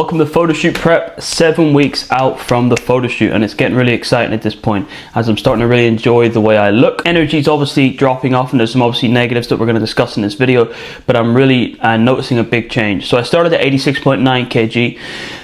Welcome to photo shoot prep, 7 weeks out from the photo shoot, and it's getting really exciting at this point as I'm starting to really enjoy the way I look. Energy is obviously dropping off and there's some obviously negatives that we're going to discuss in this video, but I'm really noticing a big change. So I started at 86.9 kg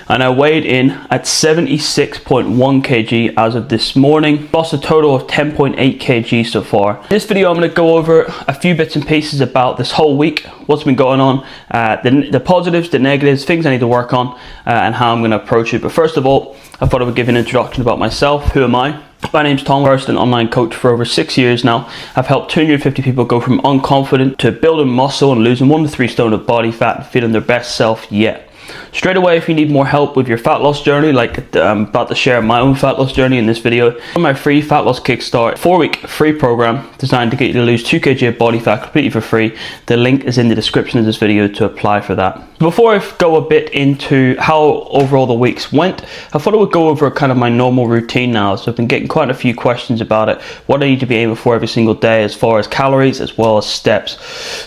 and I weighed in at 76.1 kg as of this morning. Lost a total of 10.8 kg so far. In this video I'm going to go over a few bits and pieces about this whole week, what's been going on, the positives, the negatives, things I need to work on, and how I'm going to approach it. But first of all, I thought I would give an introduction about myself. Who am I? My name's Tom. I've been an online coach for over 6 years now. I've helped 250 people go from unconfident to building muscle and losing 1 to 3 stone of body fat and feeling their best self yet. Straight away, if you need more help with your fat loss journey, like I'm about to share my own fat loss journey in this video, on my free fat loss kickstart 4-week free program designed to get you to lose 2 kg of body fat completely for free. The link is in the description of this video to apply for that. Before I go a bit into how overall the weeks went, I thought I would go over kind of my normal routine now. So I've been getting quite a few questions about it, what I need to be aiming for every single day as far as calories as well as steps.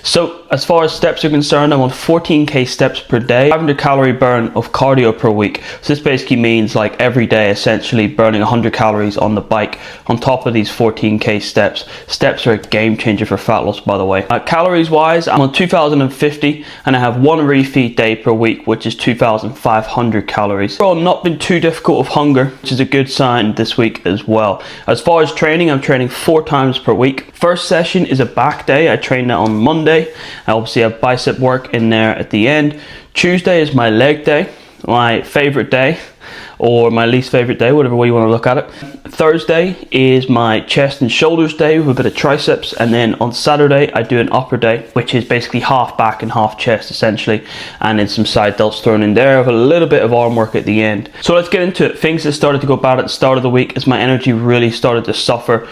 So as far as steps are concerned, I'm on 14k steps per day, 500 calorie burn of cardio per week. So this basically means like every day essentially burning 100 calories on the bike on top of these 14k steps. Steps are a game changer for fat loss, by the way. Calories wise, I'm on 2050 and I have 1 refeed day per week, which is 2,500 calories. Overall, not been too difficult of hunger, which is a good sign this week as well. As far as training, I'm training 4 times per week. First session is a back day. I train that on Monday. I obviously have bicep work in there at the end. Tuesday is my leg day, my favorite day, or my least favorite day, whatever way you want to look at it. Thursday is my chest and shoulders day with a bit of triceps, and then on Saturday I do an upper day, which is basically half back and half chest essentially, and then some side delts thrown in there with a little bit of arm work at the end. So let's get into it. Things that started to go bad at the start of the week as my energy really started to suffer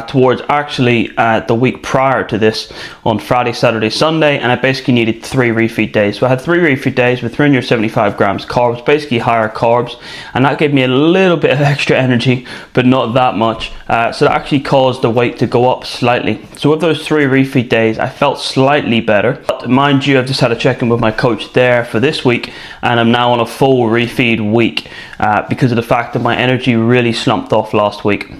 towards actually the week prior to this on Friday, Saturday, Sunday, and I basically needed 3 refeed days. So I had 3 refeed days with 375 grams carbs, basically higher carbs, and that gave me a little bit of extra energy, but not that much. So that actually caused the weight to go up slightly. So with those 3 refeed days, I felt slightly better. But mind you, I've just had a check-in with my coach there for this week, and I'm now on a full refeed week because of the fact that my energy really slumped off last week.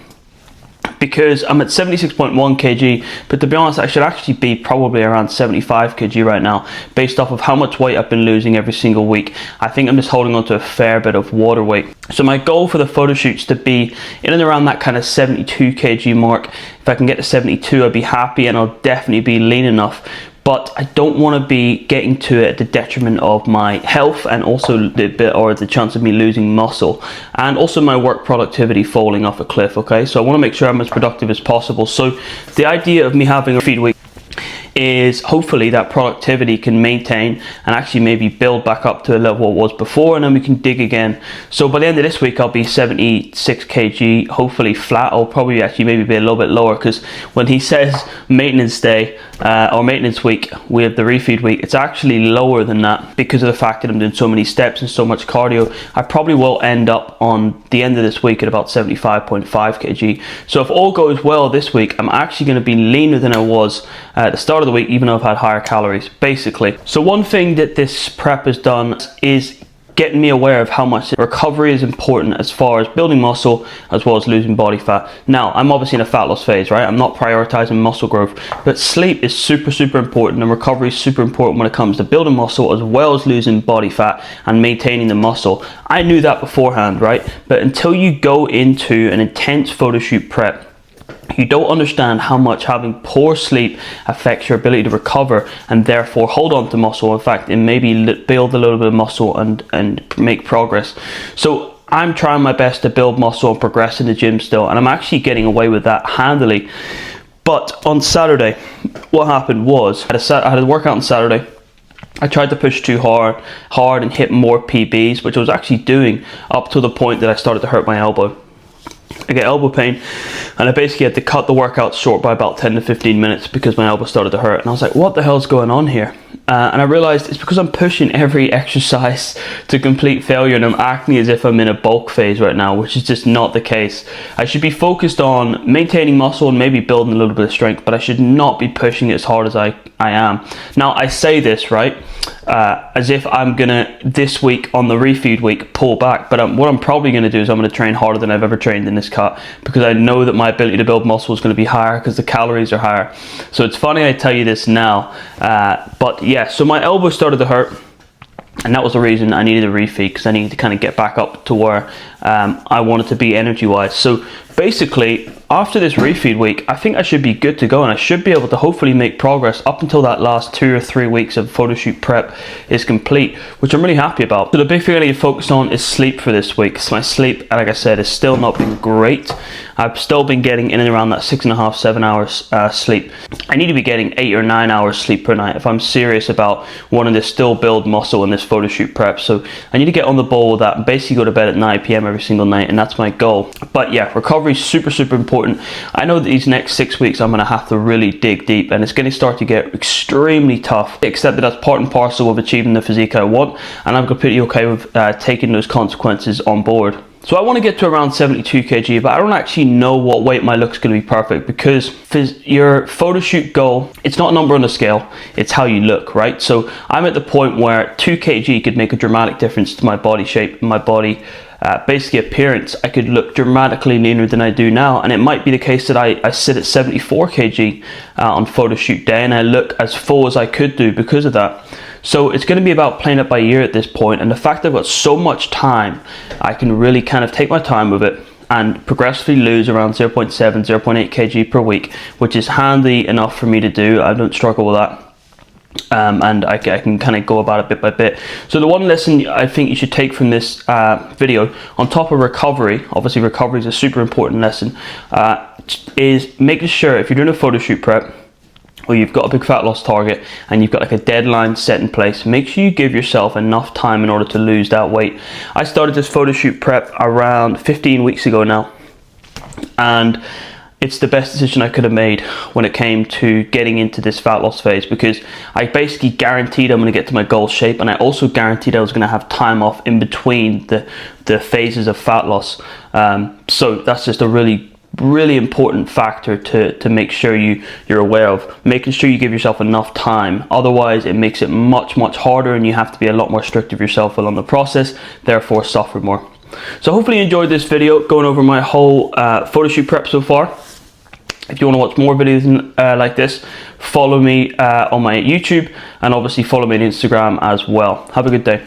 Because I'm at 76.1 kg, but to be honest, I should actually be probably around 75 kg right now, based off of how much weight I've been losing every single week. I think I'm just holding on to a fair bit of water weight. So my goal for the photo shoots to be in and around that kind of 72 kg mark. If I can get to 72, I'd be happy, and I'll definitely be lean enough. But I don't want to be getting to it at the detriment of my health, and also the chance of me losing muscle, and also my work productivity falling off a cliff. Okay, so I want to make sure I'm as productive as possible. So the idea of me having a feed week is hopefully that productivity can maintain and actually maybe build back up to a level it was before, and then we can dig again. So by the end of this week I'll be 76 kg, hopefully flat. I'll probably actually maybe be a little bit lower, because when he says maintenance day or maintenance week with the refeed week, it's actually lower than that because of the fact that I'm doing so many steps and so much cardio. I probably will end up on the end of this week at about 75.5 kg. So if all goes well this week, I'm actually going to be leaner than I was at the start of the week, even though I've had higher calories basically. So one thing that this prep has done is getting me aware of how much recovery is important as far as building muscle as well as losing body fat. Now I'm obviously in a fat loss phase, right? I'm not prioritizing muscle growth, but sleep is super important, and recovery is super important when it comes to building muscle as well as losing body fat and maintaining the muscle. I knew that beforehand, right? But until you go into an intense photo shoot prep, you don't understand how much having poor sleep affects your ability to recover and therefore hold on to muscle. In fact, and maybe build a little bit of muscle and make progress. So I'm trying my best to build muscle and progress in the gym still, and I'm actually getting away with that handily. But on Saturday, what happened was I had a workout on Saturday. I tried to push too hard and hit more PBs, which I was actually doing up to the point that I started to hurt my elbow. I get elbow pain, and I basically had to cut the workout short by about 10 to 15 minutes because my elbow started to hurt. And I was like, what the hell's going on here? And I realized it's because I'm pushing every exercise to complete failure, and I'm acting as if I'm in a bulk phase right now, which is just not the case. I should be focused on maintaining muscle and maybe building a little bit of strength, but I should not be pushing it as hard as I am. Now, I say this, right, as if I'm gonna, this week on the refeed week, pull back, but what I'm probably gonna do is I'm gonna train harder than I've ever trained in this cut, because I know that my ability to build muscle is gonna be higher because the calories are higher. So it's funny I tell you this now, but yeah, so my elbow started to hurt, and that was the reason I needed a refeed, because I needed to kind of get back up to where I wanted to be energy wise. So basically, after this refeed week, I think I should be good to go, and I should be able to hopefully make progress up until that last 2 or 3 weeks of photoshoot prep is complete, which I'm really happy about. So the big thing I need to focus on is sleep for this week. So my sleep, like I said, has still not been great. I've still been getting in and around that 6.5, 7 hours sleep. I need to be getting 8 or 9 hours sleep per night if I'm serious about wanting to still build muscle in this photoshoot prep. So I need to get on the ball with that and basically go to bed at 9 p.m. every single night, and that's my goal. But yeah, recovery is super, super important. I know that these next 6 weeks I'm going to have to really dig deep, and it's going to start to get extremely tough, except that that's part and parcel of achieving the physique I want, and I'm completely okay with taking those consequences on board. So I want to get to around 72 kg, but I don't actually know what weight my look's going to be perfect, because your photoshoot goal, it's not a number on the scale, it's how you look, right? So I'm at the point where 2 kg could make a dramatic difference to my body shape, my body basically appearance. I could look dramatically leaner than I do now, and it might be the case that I sit at 74 kg on photoshoot day, and I look as full as I could do because of that. So it's going to be about playing it by ear at this point, and the fact that I've got so much time, I can really kind of take my time with it and progressively lose around 0.7, 0.8 kg per week, which is handy enough for me to do. I don't struggle with that. And I can kind of go about it bit by bit. So the one lesson I think you should take from this video, on top of recovery, obviously recovery is a super important lesson, is making sure if you're doing a photoshoot prep, or you've got a big fat loss target and you've got like a deadline set in place, make sure you give yourself enough time in order to lose that weight. I started this photoshoot prep around 15 weeks ago now, and it's the best decision I could have made when it came to getting into this fat loss phase, because I basically guaranteed I'm going to get to my goal shape, and I also guaranteed I was going to have time off in between the phases of fat loss. So that's just a really important factor to make sure you're aware of, making sure you give yourself enough time. Otherwise it makes it much harder, and you have to be a lot more strict with yourself along the process, therefore suffer more. So hopefully you enjoyed this video going over my whole photoshoot prep so far. If you want to watch more videos like this, follow me on my YouTube, and obviously follow me on Instagram as well. Have a good day.